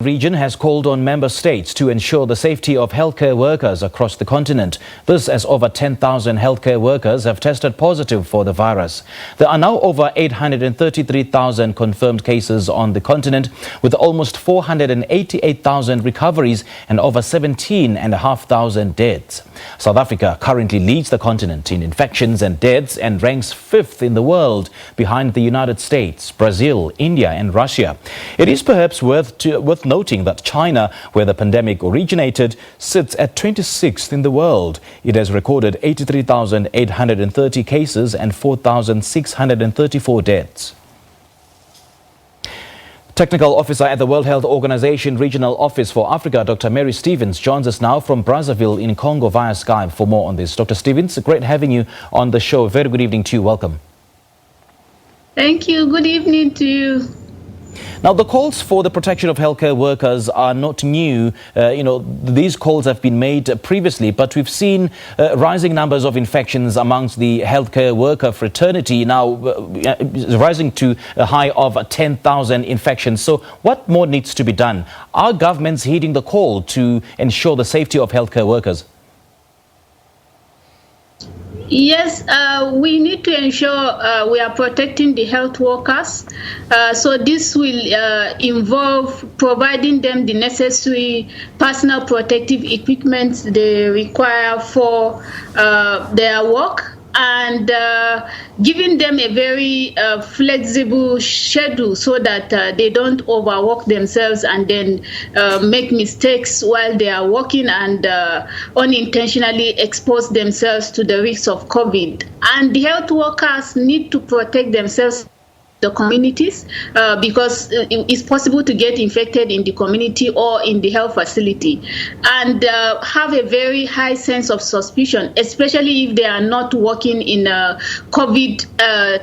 Region has called on member states to ensure the safety of healthcare workers across the continent. This as over 10,000 healthcare workers have tested positive for the virus. There are now over 833,000 confirmed cases on the continent, with almost 488,000 recoveries and over 17,500 deaths. South Africa currently leads the continent in infections and deaths and ranks 5th in the world, behind the United States, Brazil, India and Russia. It is perhaps worth noting that China, where the pandemic originated, sits at 26th in the world. It has recorded 83,830 cases and 4,634 deaths. Technical officer at the World Health Organization Regional Office for Africa, Dr. Mary Stevens, joins us now from Brazzaville in Congo via Skype for more on this. Dr. Stevens, great having you on the show. Very good evening to you. Welcome. Thank you. Good evening to you. Now, the calls for the protection of healthcare workers are not new. These calls have been made previously, but we've seen rising numbers of infections amongst the healthcare worker fraternity, now rising to a high of 10,000 infections. So what more needs to be done? Are governments heeding the call to ensure the safety of healthcare workers? Yes, we need to ensure we are protecting the health workers. So this will involve providing them the necessary personal protective equipment they require for their work, and giving them a very flexible schedule so that they don't overwork themselves and then make mistakes while they are working and unintentionally expose themselves to the risks of COVID. And the health workers need to protect themselves, the communities, because it's possible to get infected in the community or in the health facility, and have a very high sense of suspicion, especially if they are not working in a COVID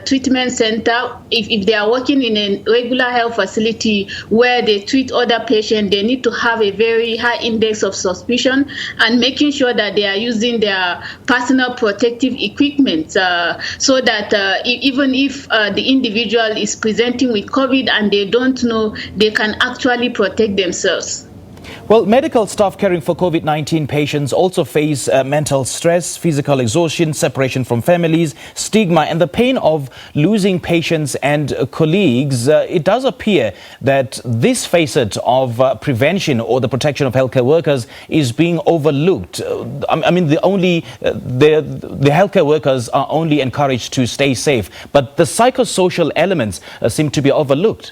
treatment center. If they are working in a regular health facility where they treat other patients, they need to have a very high index of suspicion and making sure that they are using their personal protective equipment so that even if the individual is presenting with COVID and they don't know, they can actually protect themselves. Well, medical staff caring for COVID-19 patients also face mental stress, physical exhaustion, separation from families, stigma and the pain of losing patients and colleagues. It does appear that this facet of prevention or the protection of healthcare workers is being overlooked. I mean, the healthcare workers are only encouraged to stay safe, but the psychosocial elements seem to be overlooked.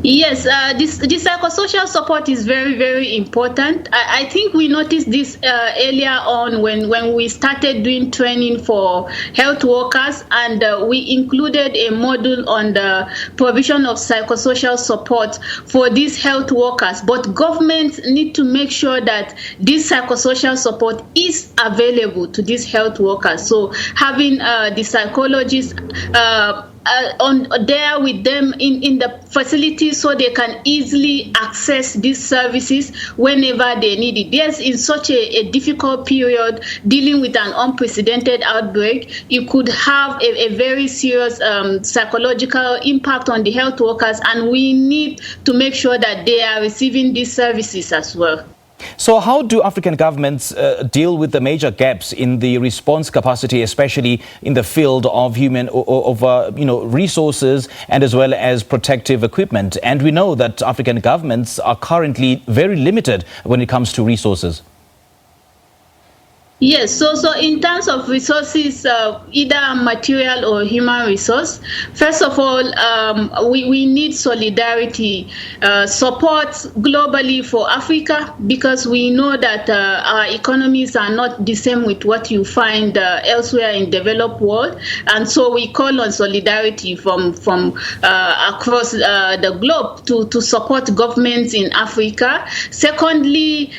Yes, this psychosocial support is very, very important. I think we noticed this earlier on when we started doing training for health workers, and we included a module on the provision of psychosocial support for these health workers. But governments need to make sure that this psychosocial support is available to these health workers. So having the psychologists on there with them in the facility so they can easily access these services whenever they need it. Yes, in such a difficult period dealing with an unprecedented outbreak, it could have a very serious psychological impact on the health workers, and we need to make sure that they are receiving these services as well. So how do African governments deal with the major gaps in the response capacity, especially in the field of resources and as well as protective equipment? And we know that African governments are currently very limited when it comes to resources. Yes, so in terms of resources, either material or human resource, first of all, we need solidarity, support globally for Africa, because we know that our economies are not the same with what you find elsewhere in the developed world, and so we call on solidarity from across the globe to support governments in Africa. Secondly,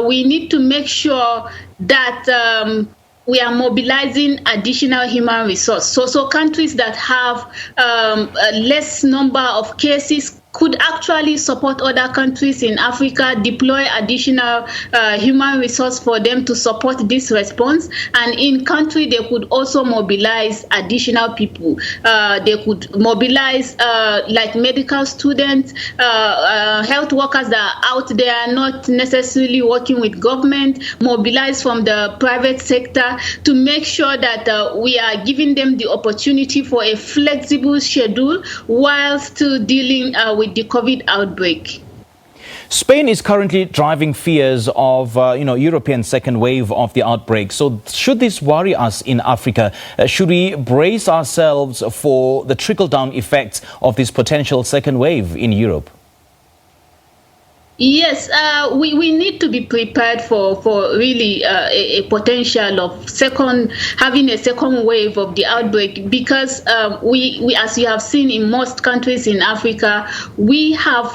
we need to make sure that we are mobilizing additional human resource. So countries that have a less number of cases could actually support other countries in Africa, deploy additional human resource for them to support this response. And in country, they could also mobilize additional people. They could mobilize like medical students, health workers that are out there, not necessarily working with government, mobilize from the private sector to make sure that we are giving them the opportunity for a flexible schedule while still dealing with the COVID outbreak. Spain is currently driving fears of, European second wave of the outbreak. So should this worry us in Africa? Should we brace ourselves for the trickle-down effects of this potential second wave in Europe? Yes, we need to be prepared for really a potential of having a second wave of the outbreak, because we as you have seen in most countries in Africa, we have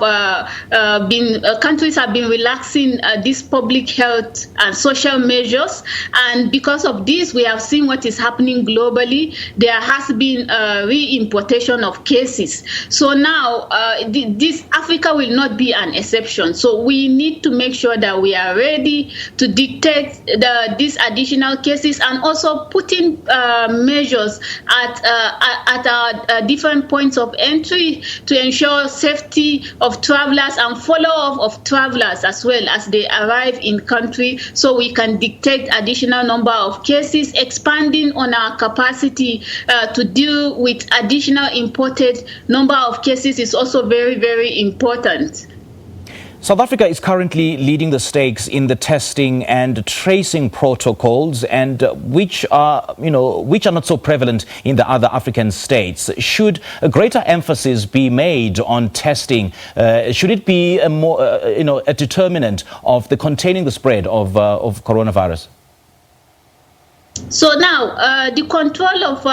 countries have been relaxing these public health and social measures, and because of this, we have seen what is happening globally. There has been re-importation of cases. So now this Africa will not be an exception. So we need to make sure that we are ready to detect these additional cases, and also putting measures at our different points of entry to ensure safety of travelers and follow-up of travelers as well as they arrive in country, so we can detect additional number of cases. Expanding on our capacity to deal with additional imported number of cases is also very, very important. South Africa is currently leading the stakes in the testing and tracing protocols, and which are not so prevalent in the other African states. Should a greater emphasis be made on testing? Should it be a more, a determinant of the containing the spread of coronavirus? So now, the control of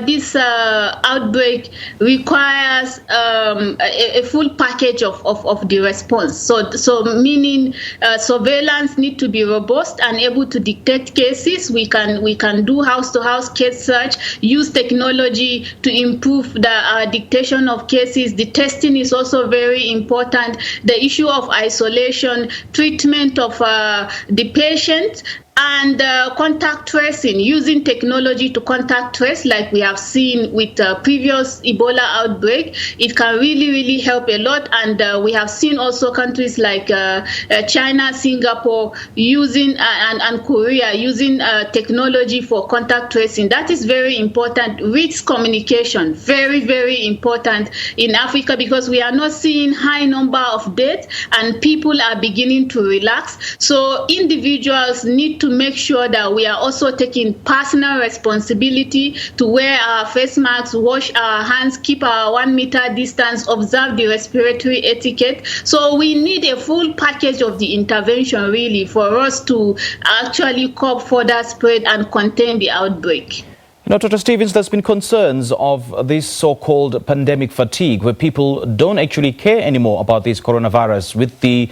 this outbreak requires a full package of the response. So meaning surveillance need to be robust and able to detect cases. We can do house-to-house case search, use technology to improve the detection of cases. The testing is also very important. The issue of isolation, treatment of the patient, and contact tracing, using technology to contact trace, like we have seen with previous Ebola outbreak. It can really, really help a lot. And we have seen also countries like China, Singapore using and Korea using technology for contact tracing. That is very important. Risk communication, very, very important in Africa, because we are not seeing high number of deaths and people are beginning to relax. So individuals need to make sure that we are also taking personal responsibility to wear our face masks, wash our hands, keep our 1 meter distance, observe the respiratory etiquette. So we need a full package of the intervention really for us to actually curb further spread and contain the outbreak. Dr. Stevens, there's been concerns of this so-called pandemic fatigue, where people don't actually care anymore about this coronavirus, with the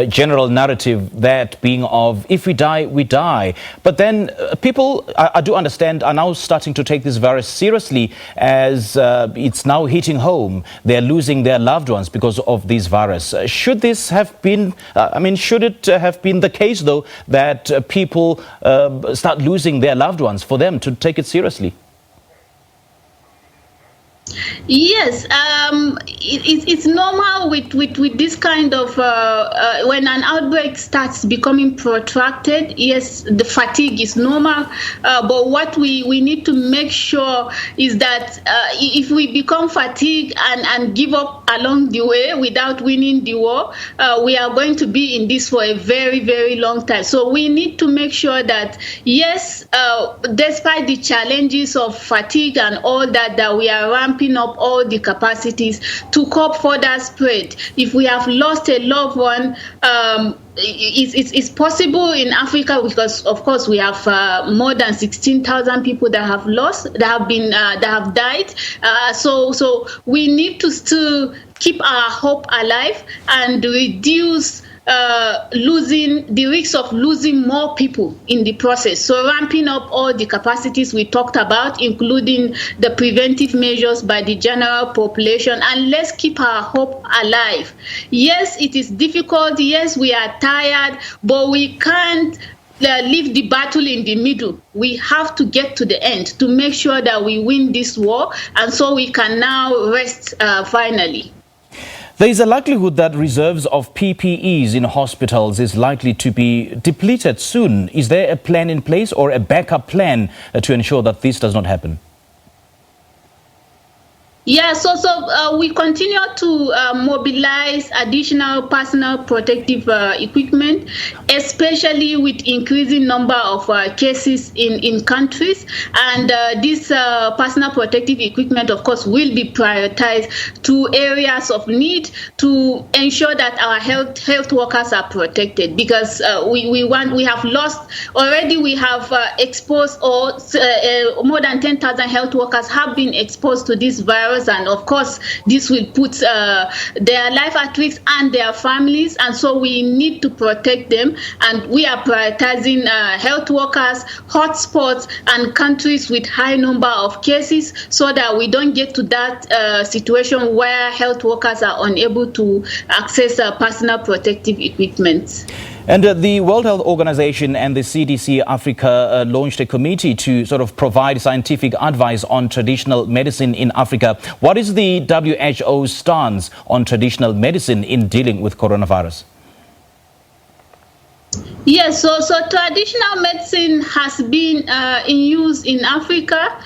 general narrative that being of, if we die, we die. But then people, I do understand, are now starting to take this virus seriously, as it's now hitting home. They're losing their loved ones because of this virus. Should this have been, should it have been the case, though, that people start losing their loved ones for them to take it seriously? Yes, it's normal with this kind of when an outbreak starts becoming protracted. Yes, the fatigue is normal, but what we need to make sure is that if we become fatigued and give up along the way without winning the war, we are going to be in this for a very, very long time. So we need to make sure that, yes, despite the challenges of fatigue and all that we are ramping up all the capacities to curb further spread. If we have lost a loved one, it's possible in Africa because, of course, we have more than 16,000 people that have died. So we need to still keep our hope alive and reduce the risk of losing more people in the process. So ramping up all the capacities we talked about, including the preventive measures by the general population, and let's keep our hope alive. Yes, it is difficult. Yes, we are tired, but we can't leave the battle in the middle. We have to get to the end to make sure that we win this war, and so we can now rest finally. There is a likelihood that reserves of PPEs in hospitals is likely to be depleted soon. Is there a plan in place or a backup plan to ensure that this does not happen? Yeah, so we continue to mobilize additional personal protective equipment, especially with increasing number of cases in countries. And this personal protective equipment, of course, will be prioritized to areas of need to ensure that our health workers are protected. Because we have lost already. We have exposed more than 10,000 health workers have been exposed to this virus. And of course, this will put their life at risk and their families, and so we need to protect them. And we are prioritizing health workers, hotspots, and countries with high number of cases, so that we don't get to that situation where health workers are unable to access personal protective equipment. And the World Health Organization and the CDC Africa launched a committee to sort of provide scientific advice on traditional medicine in Africa. What is the WHO's stance on traditional medicine in dealing with coronavirus? Yes, so traditional medicine has been in use in Africa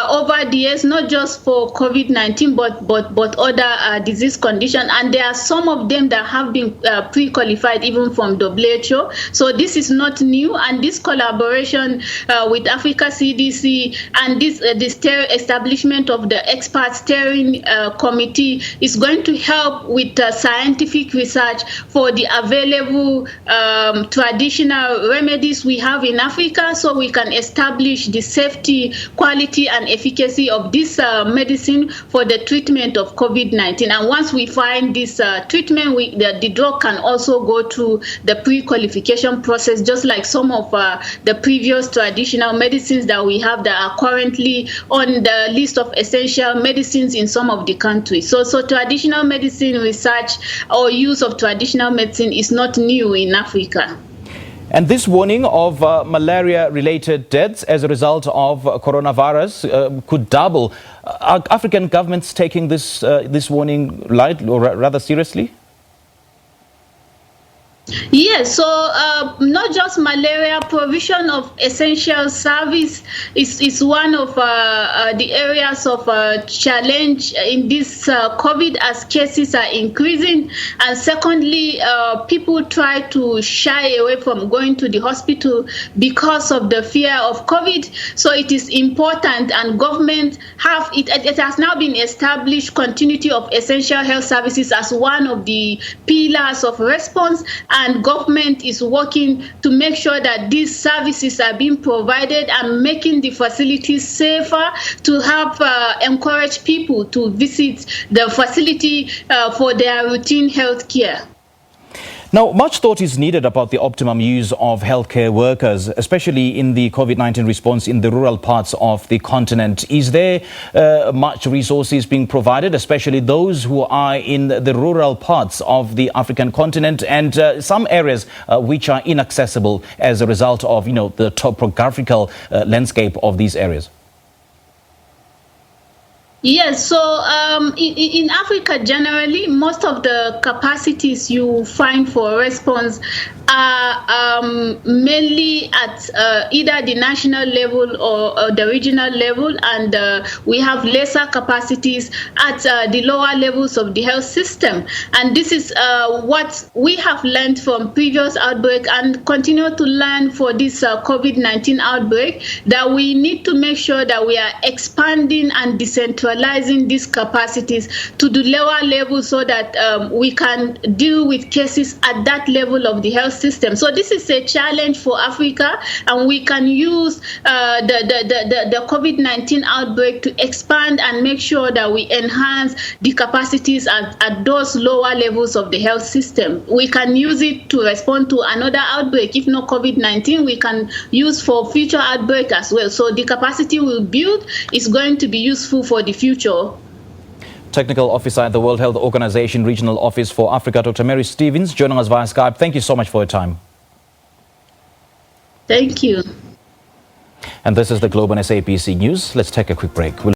over the years, not just for COVID-19, but other disease conditions. And there are some of them that have been pre-qualified even from WHO. So this is not new. And this collaboration with Africa CDC and this establishment of the expert steering committee is going to help with scientific research for the available traditional remedies we have in Africa, so we can establish the safety, quality, and efficacy of this medicine for the treatment of COVID-19. And once we find this treatment, the drug can also go through the pre-qualification process, just like some of the previous traditional medicines that we have that are currently on the list of essential medicines in some of the countries. So traditional medicine research or use of traditional medicine is not new in Africa. And this warning of malaria-related deaths as a result of coronavirus could double. Are African governments taking this warning lightly or rather seriously? Yes, so not just malaria, provision of essential service is one of the areas of challenge in this COVID as cases are increasing. And secondly, people try to shy away from going to the hospital because of the fear of COVID. So it is important, and government it has now been established continuity of essential health services as one of the pillars of response. And government is working to make sure that these services are being provided and making the facilities safer to help encourage people to visit the facility for their routine health care. Now, much thought is needed about the optimum use of healthcare workers, especially in the COVID-19 response in the rural parts of the continent. Is there much resources being provided, especially those who are in the rural parts of the African continent and some areas which are inaccessible as a result of, the topographical landscape of these areas? Yes, so in Africa generally, most of the capacities you find for response are mainly at either the national level or the regional level, and we have lesser capacities at the lower levels of the health system. And this is what we have learned from previous outbreak and continue to learn for this COVID-19 outbreak, that we need to make sure that we are expanding and decentralizing these capacities to the lower level so that we can deal with cases at that level of the health system. So this is a challenge for Africa, and we can use the COVID-19 outbreak to expand and make sure that we enhance the capacities at those lower levels of the health system. We can use it to respond to another outbreak. If not COVID-19, we can use for future outbreak as well. So the capacity we build is going to be useful for the future. Technical Officer at the World Health Organization Regional Office for Africa, Dr. Mary Stevens, joining us via Skype. Thank you so much for your time. Thank you. And this is the Globe on SABC News. Let's take a quick break.